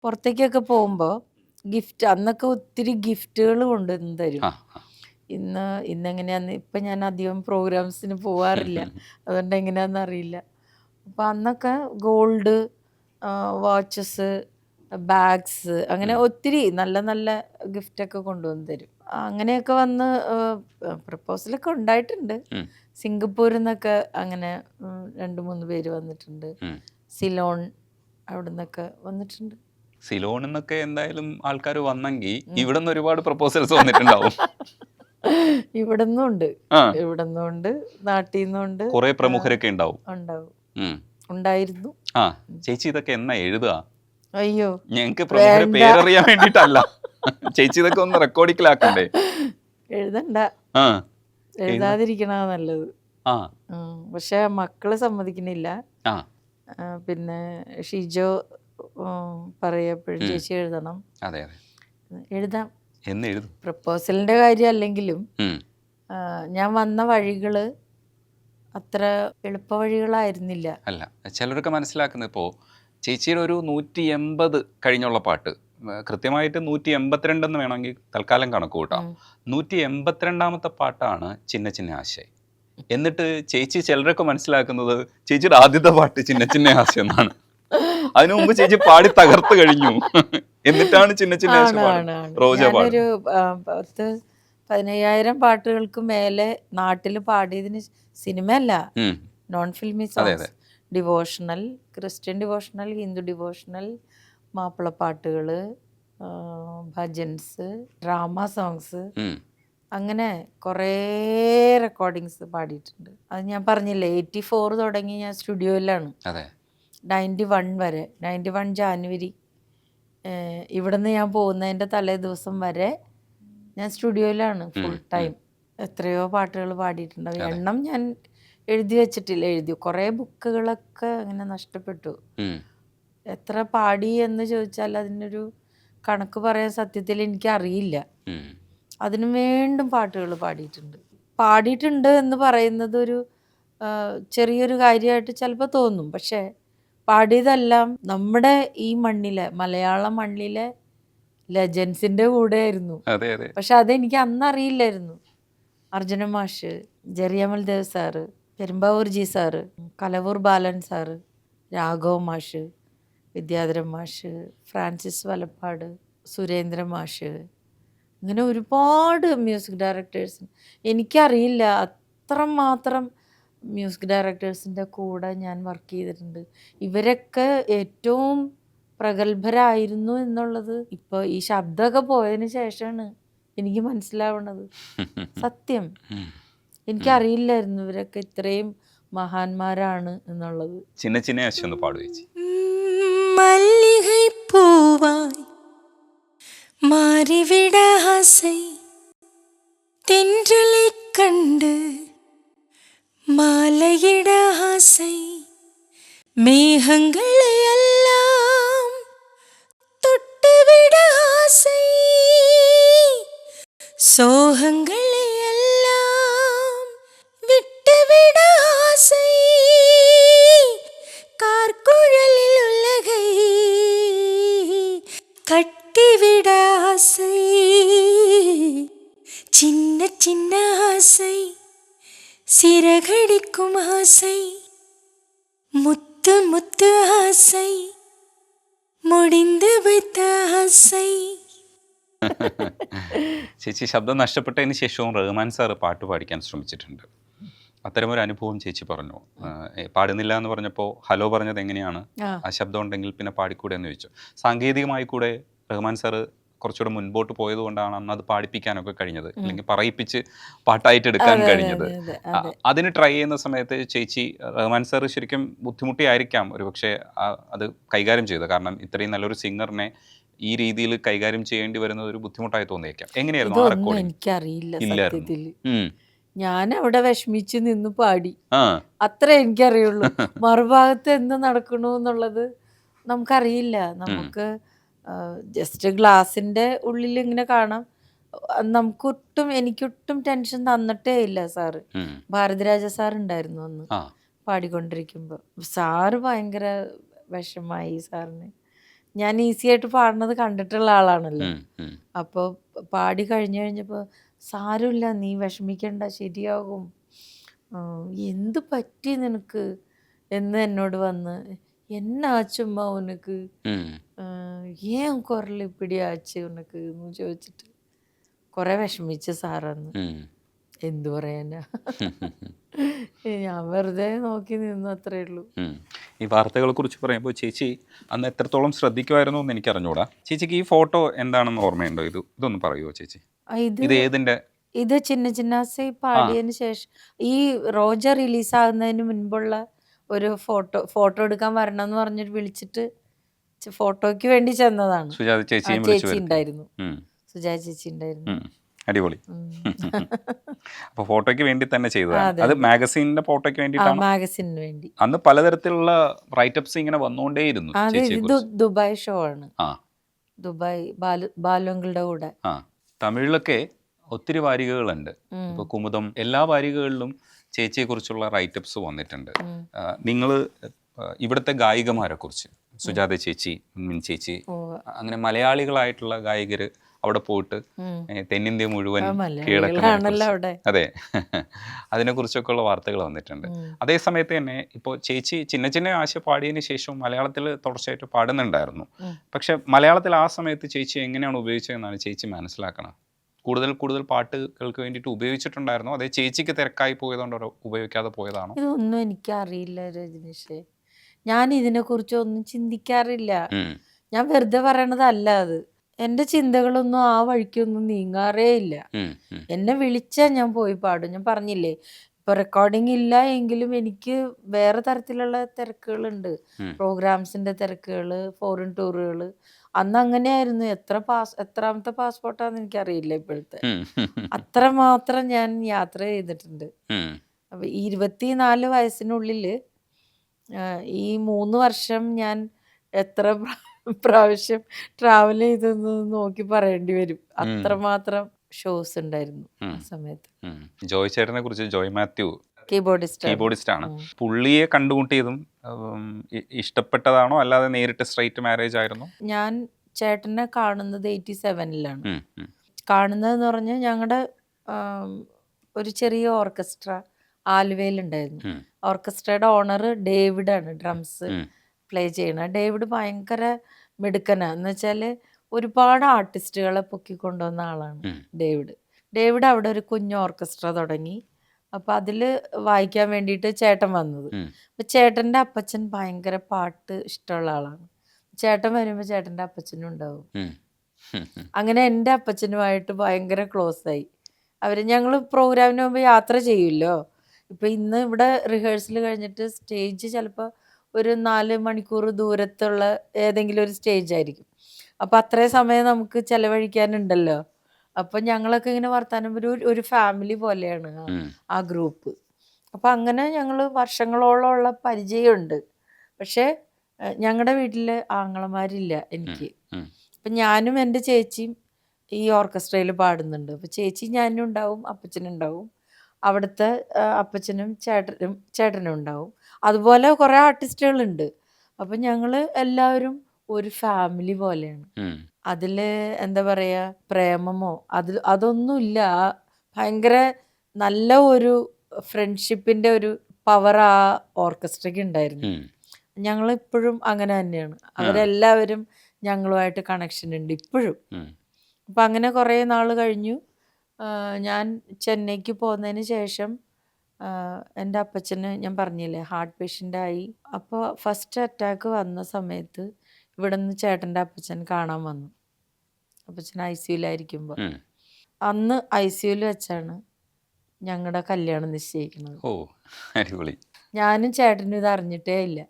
പുറത്തേക്കൊക്കെ പോകുമ്പോൾ ഗിഫ്റ്റ് അന്നൊക്കെ ഒത്തിരി ഗിഫ്റ്റുകൾ കൊണ്ടുവന്ന് തരും. ആ ആ. ഇന്നെങ്ങനെയാന്ന് ഇപ്പം ഞാൻ അധികം പ്രോഗ്രാംസിന് പോവാറില്ല, അതുകൊണ്ട് എങ്ങനെയാണെന്ന് അറിയില്ല. അപ്പം അന്നൊക്കെ ഗോൾഡ്, വാച്ചസ്, ബാഗ്സ്, അങ്ങനെ ഒത്തിരി നല്ല നല്ല ഗിഫ്റ്റൊക്കെ കൊണ്ടുവന്ന് തരും. അങ്ങനെയൊക്കെ വന്ന് പ്രപ്പോസലൊക്കെ ഉണ്ടായിട്ടുണ്ട്. ഉം, സിംഗപ്പൂരിൽ നിന്നൊക്കെ അങ്ങനെ 2-3 പേര് വന്നിട്ടുണ്ട്. ഉം. സിലോൺ അവിടെ നിന്നൊക്കെ വന്നിട്ടുണ്ട്. സിലോണിൽ നിന്നൊക്കെ എന്തായാലും ആൾക്കാർ വന്നെങ്കിൽ ഇവിടെ നിന്ന് ഒരുപാട് പ്രപ്പോസൽസ് വന്നിട്ടുണ്ടാവും. ഇവിടെ നിന്നുണ്ട്, ആ, ഇവിടെ നിന്നുണ്ട്, നാട്ടിൽ നിന്നുണ്ട്. കുറെ പ്രമുഖരൊക്കെ ഉണ്ടാവും. ഉണ്ടാവും, ഉം. ഉണ്ടായിരുന്നു. ആ ചേച്ചി ഇതൊക്കെ എന്നാ എഴുതുക? അയ്യോ ഞങ്ങക്ക് പ്രമുഖരെ വേണ്ട. പേരറിയാൻ വേണ്ടിട്ടല്ല, ചേച്ചി ഇതൊക്കെ ഒന്ന് റെക്കോർഡിക്കലാക്കണ്ടേ? എഴുതണ്ട, ആ എഴുതാതിരിക്കണ നല്ലത്. ആ പക്ഷെ മക്കള് സമ്മതിക്കണില്ല. ആ പിന്നെ ഷിജോ പറയപ്പോഴും ചേച്ചി എഴുതണം. അതെ അതെ. എഴുതാം, എന്ന് എഴുതും. പ്രപ്പോസലിന്റെ കാര്യം അല്ലെങ്കിലും ഉം. ഞാൻ വന്ന വഴികള് അത്ര എളുപ്പ വഴികളായിരുന്നില്ല. അല്ല, ചിലരൊക്കെ മനസ്സിലാക്കുന്നത് ഇപ്പോൾ ചേച്ചിയുടെ ഒരു 180 കഴിഞ്ഞുള്ള പാട്ട്, കൃത്യമായിട്ട് 182 എന്ന് വേണമെങ്കിൽ തൽക്കാലം കണക്ക് കൂട്ടാം. 182ാമത്തെ പാട്ടാണ് ചിന്ന ചിന്ന ആശയ. എന്നിട്ട് ചേച്ചി ചിലരൊക്കെ മനസ്സിലാക്കുന്നത് ചേച്ചിയുടെ ആദ്യത്തെ പാട്ട് ചിന്ന ചിന്ന ആശയം എന്നാണ്. അതിനു മുമ്പ് ചേച്ചി പാടി തകർത്ത് കഴിഞ്ഞു, എന്നിട്ടാണ് ചിന്ന ചിന്ന ആശയം റോജ പാടും. ഞാനൊരു 10,000 പാട്ടുകൾക്ക് മേലെ നാട്ടിൽ പാടിയതിന്, സിനിമയല്ല, non filmi songs, devotional, Christian devotional, Hindu devotional, മാപ്പിളപ്പാട്ടുകൾ, ഭജൻസ്, ഡ്രാമ സോങ്സ്, അങ്ങനെ കുറേ റെക്കോർഡിങ്സ് പാടിയിട്ടുണ്ട്. അത് ഞാൻ പറഞ്ഞില്ലേ, 84 തുടങ്ങി ഞാൻ സ്റ്റുഡിയോയിലാണ്. 91 വരെ, 91 ജാനുവരി ഇവിടുന്ന് ഞാൻ പോകുന്നതിൻ്റെ തലേ ദിവസം വരെ ഞാൻ സ്റ്റുഡിയോയിലാണ് ഫുൾ ടൈം. എത്രയോ പാട്ടുകൾ പാടിയിട്ടുണ്ട്, എണ്ണം ഞാൻ എഴുതി വെച്ചിട്ടില്ല. എഴുതി കുറേ ബുക്കുകളൊക്കെ അങ്ങനെ നഷ്ടപ്പെട്ടു. എത്ര പാടി എന്ന് ചോദിച്ചാൽ അതിനൊരു കണക്ക് പറയാൻ സത്യത്തിൽ എനിക്കറിയില്ല. അതിനു വീണ്ടും പാട്ടുകൾ പാടിയിട്ടുണ്ട് എന്ന് പറയുന്നത് ഒരു ചെറിയൊരു കാര്യമായിട്ട് ചിലപ്പോൾ തോന്നും. പക്ഷേ പാടിയതെല്ലാം നമ്മുടെ ഈ മണ്ണിലെ, മലയാള മണ്ണിലെ ലെജൻസിൻ്റെ കൂടെയായിരുന്നു. പക്ഷെ അതെനിക്ക് അന്നറിയില്ലായിരുന്നു. അർജുന മാഷ്, ജെറിയമൽ Dev sir, Perumbavoor G sir, Kalavoor ബാലൻ സാറ്, രാഘവ മാഷ്, വിദ്യാധരൻ മാഷ്, ഫ്രാൻസിസ് വലപ്പാട്, സുരേന്ദ്ര മാഷ്, അങ്ങനെ ഒരുപാട് മ്യൂസിക് ഡയറക്ടേഴ്സ്. എനിക്കറിയില്ല അത്രമാത്രം മ്യൂസിക് ഡയറക്ടേഴ്സിൻ്റെ കൂടെ ഞാൻ വർക്ക് ചെയ്തിട്ടുണ്ട്. ഇവരൊക്കെ ഏറ്റവും പ്രഗത്ഭരായിരുന്നു എന്നുള്ളത് ഇപ്പോൾ ഈ ശബ്ദമൊക്കെ പോയതിന് ശേഷമാണ് എനിക്ക് മനസ്സിലാവണത്. സത്യം, എനിക്കറിയില്ലായിരുന്നു ഇവരൊക്കെ ഇത്രയും മഹാന്മാരാണ് എന്നുള്ളത്. ചിന്ന ചിന്ന ആശയം ഒന്ന് പാടുക ചേച്ചി. മല്ലികை பூவாய் மாறிவிட ஆசை, தென்றலை கண்டு மாலையிட ஆசை, மேகங்களை எல்லாம் தொட்டுவிட ஆசை, சோகங்களை எல்லாம் விட்டுவிட ஆசை, கார்குழலில் உலகை கட்டிவிட ஆசை, சின்ன சின்ன ஆசை, சிறகடிக்கும் ஆசை, முத்து முத்து ஆசை, முடிந்து வைத்த ஆசை. ചേച്ചി ശബ്ദം നഷ്ടപ്പെട്ടതിന് ശേഷവും റഹ്മാൻ സാറ് പാട്ട് പാടിക്കാൻ ശ്രമിച്ചിട്ടുണ്ട്. അത്തരമൊരു അനുഭവം ചേച്ചി പറഞ്ഞു. പാടുന്നില്ല എന്ന് പറഞ്ഞപ്പോൾ ഹലോ പറഞ്ഞത് എങ്ങനെയാണ്, ആ ശബ്ദം ഉണ്ടെങ്കിൽ പിന്നെ പാടിക്കൂടെ എന്ന് ചോദിച്ചു. സാങ്കേതികമായി കൂടെ റഹ്മാൻ സാറ് കുറച്ചുകൂടെ മുൻപോട്ട് പോയത് കൊണ്ടാണ് അന്ന് അത് പാടിപ്പിക്കാനൊക്കെ കഴിഞ്ഞത്, അല്ലെങ്കിൽ പറയിപ്പിച്ച് പാട്ടായിട്ട് എടുക്കാൻ കഴിഞ്ഞത്. അതിന് ട്രൈ ചെയ്യുന്ന സമയത്ത് ചേച്ചി, റഹ്മാൻ സാർ ശരിക്കും ബുദ്ധിമുട്ടിയായിരിക്കാം ഒരു പക്ഷേ അത് കൈകാര്യം ചെയ്തത്. കാരണം ഇത്രയും നല്ലൊരു സിംഗറിനെ ഈ രീതിയിൽ കൈകാര്യം ചെയ്യേണ്ടി വരുന്നത് ഒരു ബുദ്ധിമുട്ടായി തോന്നിയേക്കാം. എങ്ങനെയായിരുന്നു? എനിക്കറിയില്ല, ഞാൻ അവിടെ വിഷമിച്ച് നിന്ന് പാടി, അത്ര എനിക്കറിയുള്ളൂ. മറുഭാഗത്ത് എന്ത് നടക്കണു എന്നുള്ളത് നമുക്കറിയില്ല. നമുക്ക് ജസ്റ്റ് ഗ്ലാസിൻ്റെ ഉള്ളിൽ ഇങ്ങനെ കാണാം. എനിക്കൊട്ടും ടെൻഷൻ തന്നിട്ടേ ഇല്ല സാറ്. ഭാരതിരാജ സാർ ഉണ്ടായിരുന്നു അന്ന് പാടിക്കൊണ്ടിരിക്കുമ്പോൾ. സാറ് ഭയങ്കര വിഷമായി സാറിന്. ഞാൻ ഈസി ആയിട്ട് പാടുന്നത് കണ്ടിട്ടുള്ള ആളാണല്ലോ. ഉം, ഉം, അപ്പോൾ പാടി കഴിഞ്ഞപ്പോൾ സാരമില്ല, നീ വിഷമിക്കണ്ട, ശരിയാകും, എന്ത് പറ്റി നിനക്ക് എന്ന് എന്നോട് വന്ന്, എന്നാച്ചുമ്മ ഉനക്ക്, ഉം, ഏൻ കുരൽ ഇപ്പിടി ആച്ച് ഉനക്ക് എന്ന് ചോദിച്ചിട്ട് കുറേ വിഷമിച്ച് സാറന്ന്. ഉം. എന്തു പറയാനാ, ഞാൻ വെറുതെ നോക്കി നിന്നു, അത്രേ ഉള്ളൂ. ഈ വാർത്തകളെ കുറിച്ച് പറയുമ്പോൾ ചേച്ചി അന്ന് എത്രത്തോളം ശ്രദ്ധിക്കുമായിരുന്നു എന്ന് എനിക്ക് അറിഞ്ഞൂടാ. ചേച്ചിക്ക് ഈ ഫോട്ടോ എന്താണെന്ന് ഓർമ്മയുണ്ടോ? ഇതൊന്ന് പറയുമോ ചേച്ചി? ഇത് ഏതിന്റെ? ഇത് ചിന്ന ചിന്നാസൈ പാടിയതിന് ശേഷം ഈ റോജ റിലീസാകുന്നതിന് മുൻപുള്ള ഒരു ഫോട്ടോ എടുക്കാൻ വരണം എന്ന് പറഞ്ഞിട്ട് വിളിച്ചിട്ട് ഫോട്ടോയ്ക്ക് വേണ്ടി ചെന്നതാണ്. സുജാത ചേച്ചിയും ചേച്ചി ഉണ്ടായിരുന്നു, സുജാത ചേച്ചി ഉണ്ടായിരുന്നു. അടിപൊളി. അപ്പൊ ഫോട്ടോയ്ക്ക് വേണ്ടി തന്നെ ചെയ്തതാണ്. അത് മാഗസീനിന്റെ ഫോട്ടോയ്ക്ക് വേണ്ടിയിട്ടാണ്, മാഗസിന് വേണ്ടി. അന്ന് പലതരത്തിലുള്ള റൈറ്റപ്സ് ഇങ്ങനെ വന്നുകൊണ്ടേയിരുന്നു. ഇത് ദുബായ് ഷോ ആണ്, ദുബായ് ബാലുങ്കളുടെ കൂടെ. തമിഴിലൊക്കെ ഒത്തിരി വാരികകളുണ്ട്. ഇപ്പൊ കുമുദം, എല്ലാ വാരികകളിലും ചേച്ചിയെ കുറിച്ചുള്ള റൈറ്റപ്സ് വന്നിട്ടുണ്ട്. നിങ്ങൾ ഇവിടുത്തെ ഗായികമാരെ കുറിച്ച്, സുജാത ചേച്ചി, മിൻ ചേച്ചി, അങ്ങനെ മലയാളികളായിട്ടുള്ള ഗായകര് അവിടെ പോയിട്ട് തെന്നിന്ത്യ മുഴുവൻ കീഴടക്കണ, അതെ, അതിനെ കുറിച്ചൊക്കെ ഉള്ള വാർത്തകൾ വന്നിട്ടുണ്ട്. അതേ സമയത്ത് തന്നെ ഇപ്പോൾ ചേച്ചി ചിന്ന ചിന്ന ആശ പാടിയതിന് ശേഷം മലയാളത്തിൽ തുടർച്ചയായിട്ട് പാടുന്നുണ്ടായിരുന്നു. പക്ഷെ മലയാളത്തിൽ ആ സമയത്ത് ചേച്ചി എങ്ങനെയാണ് ഉപയോഗിച്ചതെന്നാണ് ചേച്ചി മനസ്സിലാക്കണം. കൂടുതൽ പാട്ടുകൾക്ക് വേണ്ടിയിട്ട് ഉപയോഗിച്ചിട്ടുണ്ടായിരുന്നു, അതേ ചേച്ചിക്ക് തിരക്കായി പോയതുകൊണ്ട് ഉപയോഗിക്കാതെ പോയതാണോ? ഇതൊന്നും എനിക്കറിയില്ല രജനീഷേ, ഞാൻ ഇതിനെക്കുറിച്ചൊന്നും ചിന്തിക്കാറില്ല. ഞാൻ വെറുതെ പറയണതല്ല അത്. എൻ്റെ ചിന്തകളൊന്നും ആ വഴിക്കൊന്നും നീങ്ങാറേ ഇല്ല. എന്നെ വിളിച്ചാൽ ഞാൻ പോയി പാടും. ഞാൻ പറഞ്ഞില്ലേ, ഇപ്പോൾ റെക്കോർഡിംഗ് ഇല്ല എങ്കിലും എനിക്ക് വേറെ തരത്തിലുള്ള തിരക്കുകളുണ്ട്, പ്രോഗ്രാംസിൻ്റെ തിരക്കുകൾ, ഫോറിൻ ടൂറുകൾ. അന്ന് അങ്ങനെയായിരുന്നു. എത്രാമത്തെ പാസ്പോർട്ടാന്ന് എനിക്കറിയില്ല ഇപ്പോഴത്തെ. അത്രമാത്രം ഞാൻ യാത്ര ചെയ്തിട്ടുണ്ട്. അപ്പം 24 വയസ്സിനുള്ളിൽ ഈ 3 വർഷം ഞാൻ എത്ര പ്രാവശ്യം ട്രാവൽ ചെയ്തെന്ന് നോക്കി പറയേണ്ടി വരും. അത്രമാത്രം ഷോസ് ഉണ്ടായിരുന്നു ആ സമയത്ത്. ജോയ് ചേട്ടനെ കുറിച്ച്, ജോയ് മാത്യു കീബോർഡിസ്റ്റ് ആണ്. പുള്ളിയെ കണ്ടുമുട്ടിയതും ഇഷ്ടപ്പെട്ടതാണോ, അല്ലാതെ നേരിട്ട് സ്ട്രൈറ്റ് മാരേജ് ആയിരുന്നു? ഞാൻ ചേട്ടനെ കാണുന്നത് 87-ലാണ്. കാണുന്നതെന്ന് പറഞ്ഞാൽ ഞങ്ങളുടെ ഒരു ചെറിയ ഓർക്കസ്ട്ര ആലുവയിലുണ്ടായിരുന്നു. ഓർക്കസ്ട്രയുടെ ഓണർ ഡേവിഡാണ് ഡ്രംസ് പ്ലേ ചെയ്യണ. ഡേവിഡ് ഭയങ്കര മിടുക്കനാണ്. എന്ന് വെച്ചാൽ ഒരുപാട് ആർട്ടിസ്റ്റുകളെ പൊക്കിക്കൊണ്ടുവന്ന ആളാണ് ഡേവിഡ് അവിടെ ഒരു കുഞ്ഞു ഓർക്കസ്ട്ര തുടങ്ങി. അപ്പം അതിൽ വായിക്കാൻ വേണ്ടിയിട്ട് ചേട്ടൻ വന്നത്. അപ്പം ചേട്ടൻ്റെ അപ്പച്ചൻ ഭയങ്കര പാട്ട് ഇഷ്ടമുള്ള ആളാണ്. ചേട്ടൻ വരുമ്പോൾ ചേട്ടൻ്റെ അപ്പച്ചനും ഉണ്ടാവും. അങ്ങനെ എൻ്റെ അപ്പച്ചനുമായിട്ട് ഭയങ്കര ക്ലോസ് ആയി. ഞങ്ങൾ പ്രോഗ്രാമിന് മുമ്പ് യാത്ര ചെയ്യുമല്ലോ. ഇപ്പം ഇന്ന് ഇവിടെ റിഹേഴ്സൽ കഴിഞ്ഞിട്ട് സ്റ്റേജ് ചിലപ്പോൾ ഒരു 4 മണിക്കൂർ ദൂരത്തുള്ള ഏതെങ്കിലും ഒരു സ്റ്റേജ് ആയിരിക്കും. അപ്പം അത്രയും സമയം നമുക്ക് ചിലവഴിക്കാനുണ്ടല്ലോ. അപ്പം ഞങ്ങളൊക്കെ ഇങ്ങനെ വർത്താനം ഒരു ഫാമിലി പോലെയാണ് ആ ഗ്രൂപ്പ്. അപ്പം അങ്ങനെ ഞങ്ങൾ വർഷങ്ങളോളമുള്ള പരിചയമുണ്ട്. പക്ഷേ ഞങ്ങളുടെ വീട്ടിൽ ആങ്ങളമാരില്ല എനിക്ക്. അപ്പം ഞാനും എൻ്റെ ചേച്ചിയും ഈ ഓർക്കസ്ട്രയിൽ പാടുന്നുണ്ട്. അപ്പം ചേച്ചി ഞാനും ഉണ്ടാവും, അപ്പച്ചനുണ്ടാവും. അവിടുത്തെ അപ്പച്ചനും ചേട്ടനും ഉണ്ടാവും. അതുപോലെ കുറേ ആർട്ടിസ്റ്റുകളുണ്ട്. അപ്പം ഞങ്ങൾ എല്ലാവരും ഒരു ഫാമിലി പോലെയാണ്. അതിൽ എന്താ പറയുക, പ്രേമമോ അതൊന്നുമില്ല. ഭയങ്കര നല്ല ഒരു ഫ്രണ്ട്ഷിപ്പിൻ്റെ ഒരു പവർ ആ ഓർക്കസ്ട്രയ്ക്ക് ഉണ്ടായിരുന്നു. ഞങ്ങളിപ്പോഴും അങ്ങനെ തന്നെയാണ്. അവരെല്ലാവരും ഞങ്ങളുമായിട്ട് കണക്ഷൻ ഉണ്ട് ഇപ്പോഴും. അപ്പം അങ്ങനെ കുറേ നാൾ കഴിഞ്ഞു. ഞാൻ ചെന്നൈക്ക് പോകുന്നതിന് ശേഷം എൻ്റെ അപ്പച്ചന് ഞാൻ പറഞ്ഞില്ലേ ഹാർട്ട് പേഷ്യൻ്റായി. അപ്പോൾ ഫസ്റ്റ് അറ്റാക്ക് വന്ന സമയത്ത് ഇവിടെ നിന്ന് ചേട്ടൻ്റെ അപ്പച്ചൻ കാണാൻ വന്നു. അപ്പച്ചൻ ICUലായിരിക്കുമ്പോൾ അന്ന് ICUയിൽ വെച്ചാണ് ഞങ്ങളുടെ കല്യാണം നിശ്ചയിക്കുന്നത്. ഓ, അടിപൊളി. ഞാനും ചേട്ടനും ഇത് അറിഞ്ഞിട്ടേ ഇല്ല.